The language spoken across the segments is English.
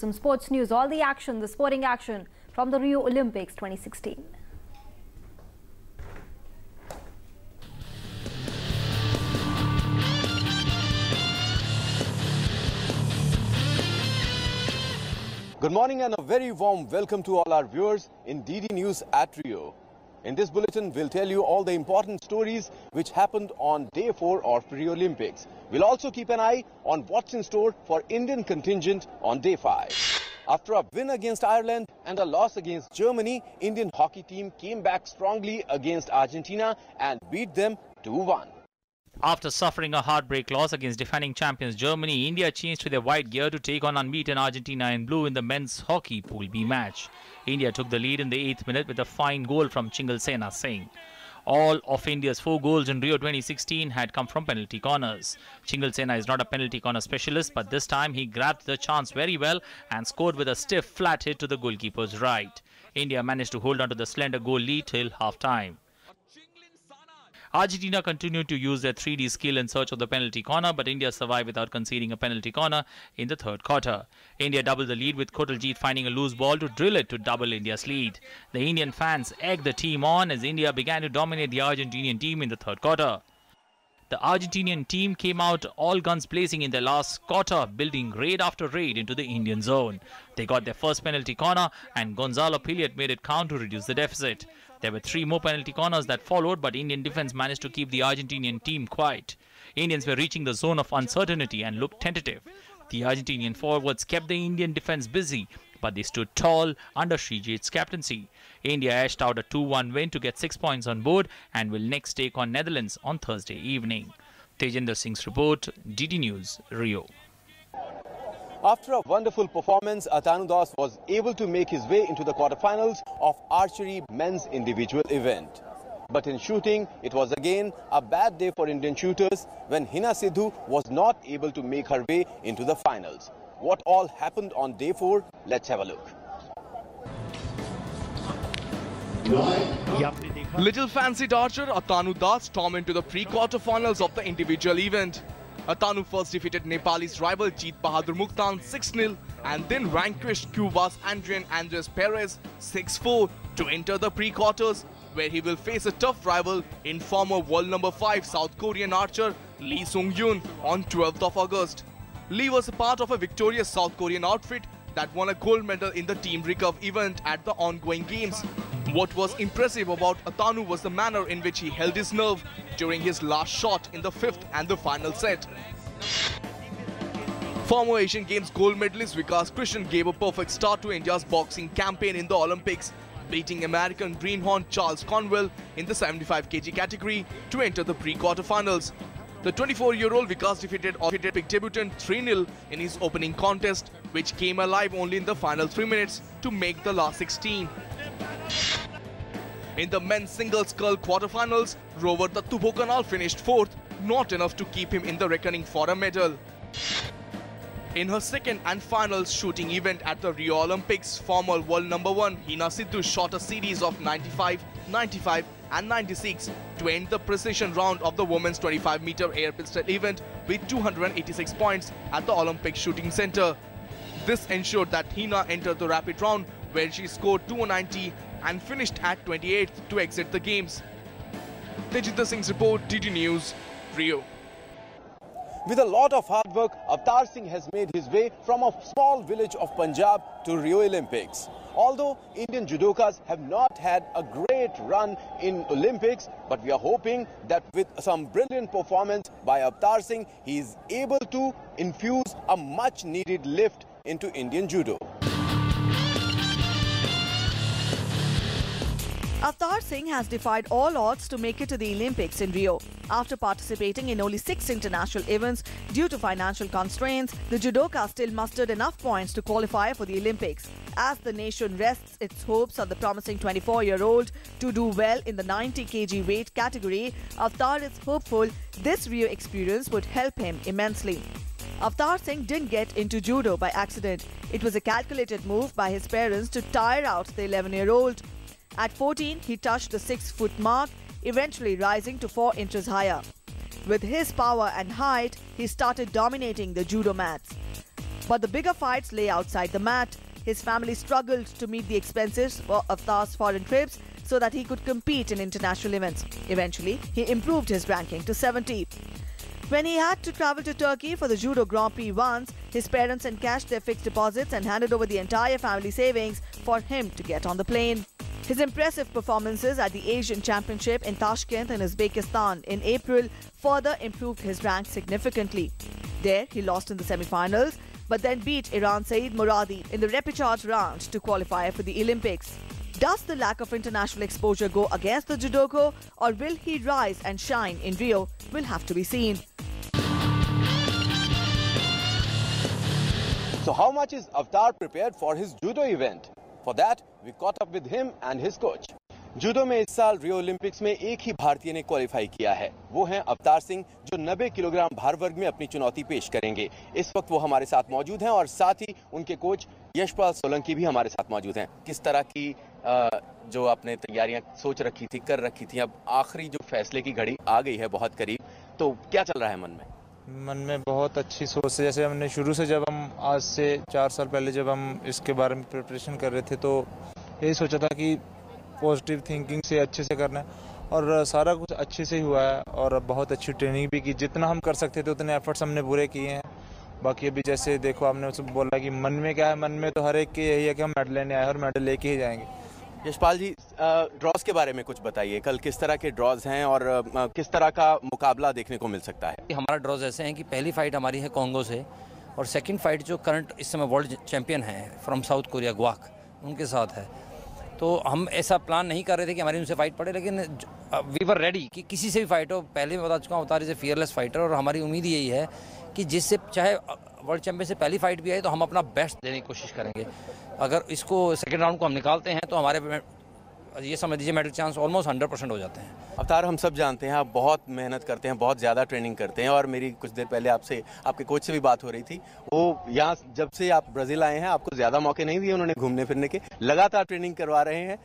Some sports news, all the action, the sporting action from the Rio Olympics 2016. Good morning and a very warm welcome to all our viewers in DD News at Rio. In this bulletin, we'll tell you all the important stories which happened on day 4 of Rio Olympics. We'll also keep an eye on what's in store for Indian contingent on day 5. After a win against Ireland and a loss against Germany, Indian hockey team came back strongly against Argentina and beat them 2-1. After suffering a heartbreak loss against defending champions Germany, India changed to their white gear to take on unbeaten Argentina in blue in the men's hockey Pool B match. India took the lead in the 8th minute with a fine goal from Chingalsena Singh. All of India's 4 goals in Rio 2016 had come from penalty corners. Chingalsena is not a penalty corner specialist, but this time he grabbed the chance very well and scored with a stiff flat hit to the goalkeeper's right. India managed to hold on to the slender goal lead till half-time. Argentina continued to use their 3D skill in search of the penalty corner, but India survived without conceding a penalty corner in the 3rd quarter. India doubled the lead with Kotaljit finding a loose ball to drill it to double India's lead. The Indian fans egged the team on as India began to dominate the Argentinian team in the 3rd quarter. The Argentinian team came out all guns blazing in their last quarter, building raid after raid into the Indian zone. They got their first penalty corner and Gonzalo Piliet made it count to reduce the deficit. There were 3 more penalty corners that followed, but Indian defense managed to keep the Argentinian team quiet. Indians were reaching the zone of uncertainty and looked tentative. The Argentinian forwards kept the Indian defense busy, but they stood tall under Srijit's captaincy. India edged out a 2-1 win to get 6 points on board and will next take on Netherlands on Thursday evening. Tejinder Singh's report, DD News, Rio. After a wonderful performance, Atanu Das was able to make his way into the quarterfinals of archery men's individual event. But in shooting, it was again a bad day for Indian shooters when Hina Sidhu was not able to make her way into the finals. What all happened on day 4? Let's have a look. Little fancied archer Atanu Das stormed into the pre-quarterfinals of the individual event. Atanu first defeated Nepal's rival Jeet Bahadur Mukhtan 6-0 and then vanquished Cuba's Adrian Andres Perez 6-4 to enter the pre-quarters, where he will face a tough rival in former world number 5 South Korean archer Lee Sung-yoon on 12th of August. Lee was a part of a victorious South Korean outfit that won a gold medal in the Team Recurve event at the ongoing games. What was impressive about Atanu was the manner in which he held his nerve during his last shot in the 5th and the final set. Former Asian Games gold medalist Vikas Krishan gave a perfect start to India's boxing campaign in the Olympics, beating American greenhorn Charles Conwell in the 75 kg category to enter the pre-quarterfinals. The 24-year-old Vikas defeated Olympic debutant 3-0 in his opening contest, which came alive only in the final 3 minutes to make the last 16. In the men's singles curl quarterfinals, Rover Dattubokanal finished 4th, not enough to keep him in the reckoning for a medal. In her second and final shooting event at the Rio Olympics, former world number 1 Hina Sidhu shot a series of 95, 95 and 96 to end the precision round of the women's 25-meter air pistol event with 286 points at the Olympic Shooting Centre. This ensured that Hina entered the rapid round, where she scored 290 and finished at 28th to exit the games. Tejinder Singh's report, DD News, Rio. With a lot of hard work, Avtar Singh has made his way from a small village of Punjab to Rio Olympics. Although Indian judokas have not had a great run in Olympics, but we are hoping that with some brilliant performance by Avtar Singh, he is able to infuse a much needed lift into Indian judo. Avtar Singh has defied all odds to make it to the Olympics in Rio. After participating in only 6 international events due to financial constraints, the judoka still mustered enough points to qualify for the Olympics. As the nation rests its hopes on the promising 24-year-old to do well in the 90 kg weight category, Avtar is hopeful this Rio experience would help him immensely. Avtar Singh didn't get into judo by accident. It was a calculated move by his parents to tire out the 11-year-old. At 14, he touched the 6-foot mark, eventually rising to 4 inches higher. With his power and height, he started dominating the judo mats. But the bigger fights lay outside the mat. His family struggled to meet the expenses of Avtar's foreign trips so that he could compete in international events. Eventually, he improved his ranking to 70. When he had to travel to Turkey for the Judo Grand Prix once, his parents encashed their fixed deposits and handed over the entire family savings for him to get on the plane. His impressive performances at the Asian Championship in Tashkent in Uzbekistan in April further improved his rank significantly. There, he lost in the semi-finals, but then beat Iran Saeed Moradi in the repechage round to qualify for the Olympics. Does the lack of international exposure go against the judoka, or will he rise and shine in Rio? Will have to be seen. So how much is Avtar prepared for his judo event? For that, we caught up with him and his coach. Judo में इस साल Rio Olympics में एक ही भारतीय ने qualify किया है। वो हैं अवतार सिंह, जो 90 किलोग्राम भार वर्ग में अपनी चुनौती पेश करेंगे। इस वक्त वो हमारे साथ मौजूद हैं और साथ ही उनके कोच यशपाल सोलंकी भी हमारे साथ मौजूद हैं। किस तरह की जो आपने तैयारियां सोच रखी थी, कर रखी थी, अब आखिरी जो फैसले की घड़ी आ गई है बहुत करीब, तो क्या चल रहा है मन में? मन में बहुत अच्छी सोच है। जैसे हमने शुरू से, जब हम आज से 4 साल पहले जब हम इसके बारे में प्रिपरेशन कर रहे थे, तो यही सोचा था कि पॉजिटिव थिंकिंग से अच्छे से करना है, और सारा कुछ अच्छे से ही हुआ है। और बहुत अच्छी ट्रेनिंग भी की, जितना हम कर सकते थे उतने एफर्ट्स हमने पूरे किए हैं। बाकी अभी जैसे देखो, आपने उसको बोला कि मन में क्या है, मन में तो हर एक के यही है कि हम मेडल लेने आए और मेडल लेके ही जाएंगे। यशपाल जी, ड्रॉज के बारे में कुछ बताइए। कल किस तरह के ड्रॉज हैं और किस तरह का मुकाबला देखने को मिल सकता है? हमारा ड्रॉज ऐसे हैं कि पहली फाइट हमारी है कॉन्गो से, और सेकंड फाइट जो करंट इस समय वर्ल्ड चैंपियन है फ्रॉम साउथ कोरिया, ग्वाक, उनके साथ है। तो हम ऐसा प्लान नहीं कर रहे थे कि हमारी उनसे फाइट पड़े, लेकिन वी वर रेडी कि किसी से भी फाइट हो। पहले मैं बता चुका हूँ, अवतार इज ए फियरलेस फाइटर, और हमारी उम्मीद यही है कि जिससे चाहे वर्ल्ड चैंपियन से पहली फाइट भी आए तो हम अपना बेस्ट देने की कोशिश करेंगे। अगर इसको सेकेंड राउंड को हम निकालते हैं तो हमारे ये समझ लीजिए मेडल चांस ऑलमोस्ट 100% हो जाते हैं। अवतार, हम सब जानते हैं आप बहुत मेहनत करते हैं, बहुत ज़्यादा ट्रेनिंग करते हैं, और मेरी कुछ देर पहले आपसे, आपके कोच से भी बात हो रही थी। वो यहाँ जब से आप ब्राज़ील आए हैं, आपको ज़्यादा मौके नहीं दिए उन्होंने घूमने फिरने के, लगातार ट्रेनिंग करवा रहे हैं।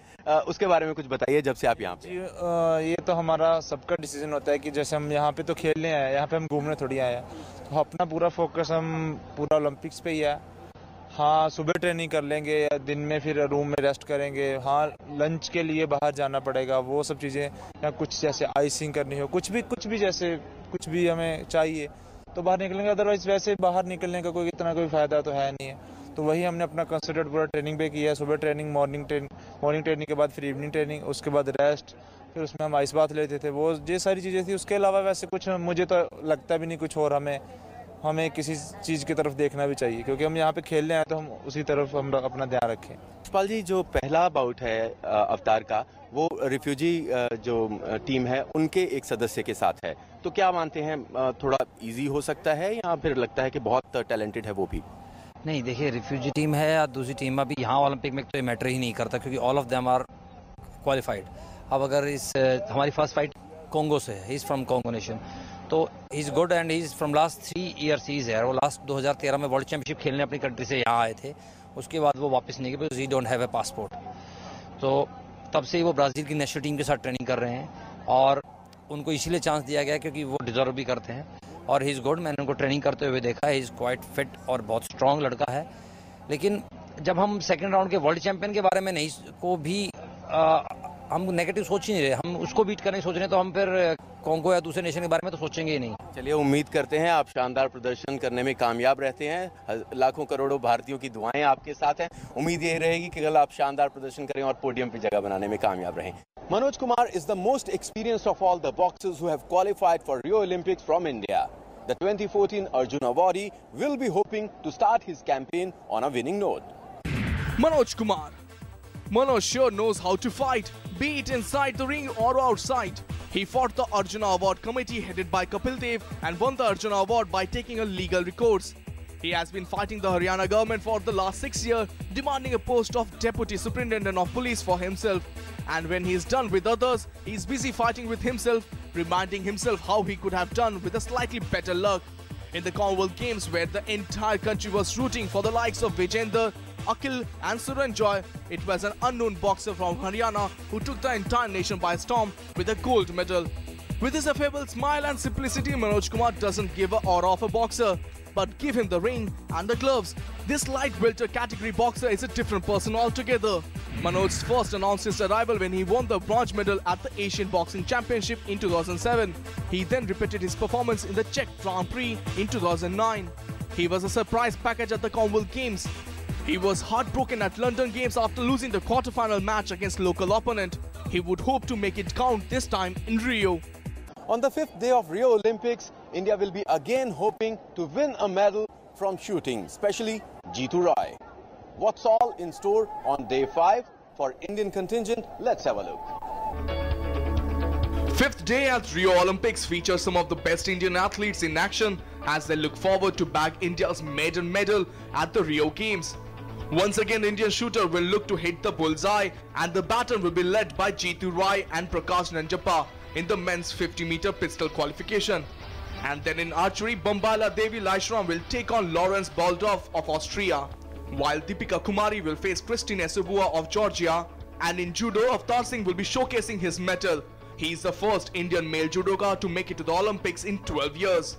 उसके बारे में कुछ बताइए जब से आप यहाँ पे। ये तो हमारा सबका डिसीजन होता है कि जैसे हम यहाँ पे तो खेलने आए, यहाँ पे हम घूमने थोड़ी आए हैं, तो अपना पूरा फोकस हम पूरा ओलंपिक्स पे ही है। हाँ, सुबह ट्रेनिंग कर लेंगे, दिन में फिर रूम में रेस्ट करेंगे। हाँ, लंच के लिए बाहर जाना पड़ेगा, वो सब चीज़ें, या कुछ जैसे आइसिंग करनी हो, कुछ भी जैसे कुछ भी हमें चाहिए तो बाहर निकलेंगे। अदरवाइज वैसे बाहर निकलने का कोई इतना कोई फ़ायदा तो है नहीं है। तो वही हमने अपना कंसिडर्ड पूरा ट्रेनिंग पे किया है। सुबह ट्रेनिंग, मॉर्निंग ट्रेनिंग के बाद फिर इवनिंग ट्रेनिंग, उसके बाद रेस्ट, फिर उसमें हम आइस बाथ लेते थे। वो ये सारी चीज़ें थी। उसके अलावा वैसे कुछ मुझे तो लगता भी नहीं कुछ और हमें किसी चीज़ की तरफ देखना भी चाहिए, क्योंकि हम यहाँ पे खेलने आए तो हम उसी तरफ हम अपना ध्यान रखें। यशपाल जी, जो पहला बाउट है अवतार का, वो रिफ्यूजी जो टीम है उनके एक सदस्य के साथ है, तो क्या मानते हैं थोड़ा इजी हो सकता है, या फिर लगता है कि बहुत टैलेंटेड है वो भी? नहीं, देखिए, रिफ्यूजी टीम है या दूसरी टीम, अभी यहाँ ओलंपिक में तो ये मैटर ही नहीं करता, क्योंकि all of them are qualified. अब अगर हमारी फर्स्ट फाइट कॉन्गो से है, he is from Congo nation, तो he is good and he is from last 3 years he is है। वो लास्ट 2013 में वर्ल्ड चैंपियनशिप खेलने अपनी कंट्री से यहाँ आए थे, उसके बाद वो वापस नहीं गए, because he don't have a passport. तो तब से ही वो ब्राज़ील की नेशनल टीम के साथ ट्रेनिंग कर रहे हैं, और उनको इसीलिए चांस दिया गया क्योंकि वो डिजर्व भी करते हैं, और ही इज़ गुड। मैंने उनको ट्रेनिंग करते हुए देखा है, ही इज़ क्वाइट फिट और बहुत स्ट्रॉन्ग लड़का है। लेकिन जब हम सेकेंड राउंड के वर्ल्ड चैंपियन के बारे में नहीं को भी हम नेगेटिव सोच ही नहीं रहे, हम उसको बीट करने सोच रहे हैं, तो हम फिर कॉन्गो या दूसरे नेशन के बारे में तो सोचेंगे ही नहीं। चलिए, उम्मीद करते हैं आप शानदार प्रदर्शन करने में कामयाब रहते हैं। लाखों करोड़ों भारतीयों की दुआएं आपके साथ हैं। उम्मीद यही रहेगी कि कल आप शानदार प्रदर्शन करें और पोडियम पर जगह बनाने में कामयाब रहें। Manoj Kumar is the most experienced of all the boxers who have qualified for Rio Olympics from India. The 2014 Arjuna Awardee will be hoping to start his campaign on a winning note. Manoj Kumar. Manoj sure knows how to fight, be it inside the ring or outside. He fought the Arjuna Award committee headed by Kapil Dev and won the Arjuna Award by taking a legal recourse. He has been fighting the Haryana government for the last 6 years, demanding a post of Deputy Superintendent of Police for himself. And when he is done with others, he is busy fighting with himself, reminding himself how he could have done with a slightly better luck. In the Commonwealth Games, where the entire country was rooting for the likes of Vijender, Akhil and Suranjoy, it was an unknown boxer from Haryana who took the entire nation by storm with a gold medal. With his affable smile and simplicity, Manoj Kumar doesn't give an aura of a boxer. but give him the ring and the gloves. This light welter category boxer is a different person altogether. Manoj first announced his arrival when he won the bronze medal at the Asian Boxing Championship in 2007. He then repeated his performance in the Czech Grand Prix in 2009. He was a surprise package at the Commonwealth Games. He was heartbroken at London Games after losing the quarter-final match against local opponent. He would hope to make it count this time in Rio. On the 5th day of Rio Olympics, India will be again hoping to win a medal from shooting, especially Jeetu Rai. What's all in store on day 5 for Indian contingent? Let's have a look. 5th day at Rio Olympics features some of the best Indian athletes in action as they look forward to bag India's maiden medal at the Rio Games. Once again, Indian shooter will look to hit the bullseye, and the baton will be led by Jeetu Rai and Prakash Nanjappa in the men's 50-meter pistol qualification. And then in archery, Bambaila Devi Laishram will take on Lawrence Baldov of Austria, while Deepika Kumari will face Christine Esubua of Georgia. And in judo, Avtar Singh will be showcasing his mettle. He is the first Indian male judoka to make it to the Olympics in 12 years.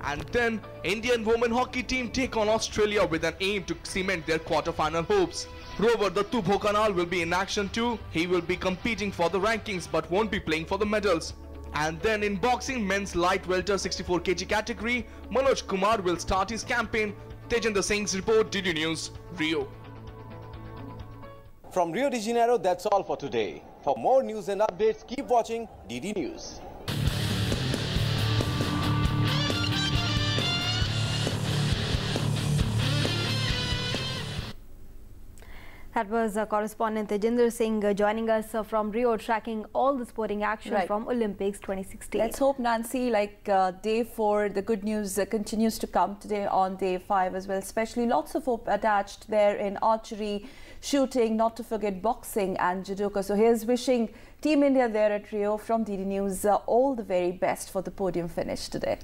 And then, Indian women hockey team take on Australia with an aim to cement their quarter-final hopes. Rover Dattu Bhokanal will be in action too. He will be competing for the rankings but won't be playing for the medals. And then in boxing, men's light welter 64 kg category, Manoj Kumar will start his campaign. Tejendra Singh's report, DD News, Rio. From Rio de Janeiro, that's all for today. For more news and updates, keep watching DD News. That was correspondent Tejendra Singh joining us from Rio, tracking all the sporting action from Olympics 2016. Let's hope, Nancy, like day 4, the good news continues to come today on day 5 as well, especially lots of hope attached there in archery, shooting, not to forget boxing and judoka. So here's wishing Team India there at Rio from DD News all the very best for the podium finish today.